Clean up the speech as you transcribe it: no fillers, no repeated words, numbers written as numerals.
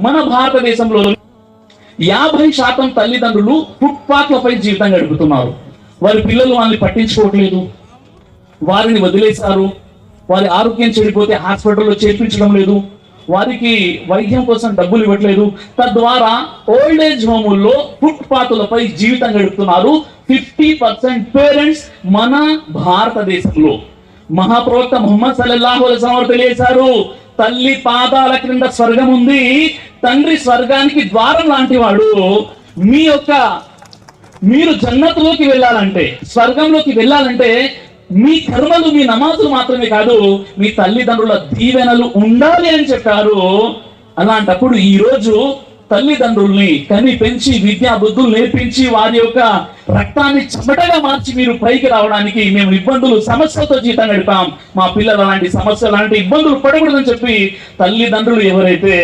మన భారతదేశంలో 50% తల్లిదండ్రులు ఫుట్పాత్లపై జీవితం గడుపుతున్నారు. వారి పిల్లలు వాళ్ళని పట్టించుకోవట్లేదు, వారిని వదిలేశారు. వారి ఆరోగ్యం చెడిపోతే హాస్పిటల్లో చేర్పించడం లేదు, వారికి వైద్యం కోసం డబ్బులు ఇవ్వట్లేదు. తద్వారా ఓల్డ్ ఏజ్ హోముల్లో ఫుట్పాత్లపై జీవితం గడుపుతున్నారు 50% పేరెంట్స్ మన భారతదేశంలో. మహాప్రవక్త ముహమ్మద్ సల్లల్లాహు అలైహి వసల్లం తెలియజేశారు, తల్లి పాదాల క్రింద స్వర్గం ఉంది, తండ్రి స్వర్గానికి ద్వారం లాంటి వాడు. మీరు జన్నతులోకి వెళ్ళాలంటే, స్వర్గంలోకి వెళ్ళాలంటే మీ కర్మలు, మీ నమాజులు మాత్రమే కాదు, మీ తల్లిదండ్రుల దీవెనలు ఉండాలి అని చెప్పారు. అలాంటప్పుడు ఈ రోజు తల్లిదండ్రుల్ని కని పెంచి విద్యా బుద్ధులు నేర్పించి వారి యొక్క రక్తాన్ని చెమటగా మార్చి మీరు పైకి రావడానికి మేము ఇబ్బందులు సమస్యలతో జీవితం గడిపాం. మా పిల్లలు అలాంటి సమస్యలు, అలాంటి ఇబ్బందులు పడకూడదని చెప్పి తల్లిదండ్రులు ఎవరైతే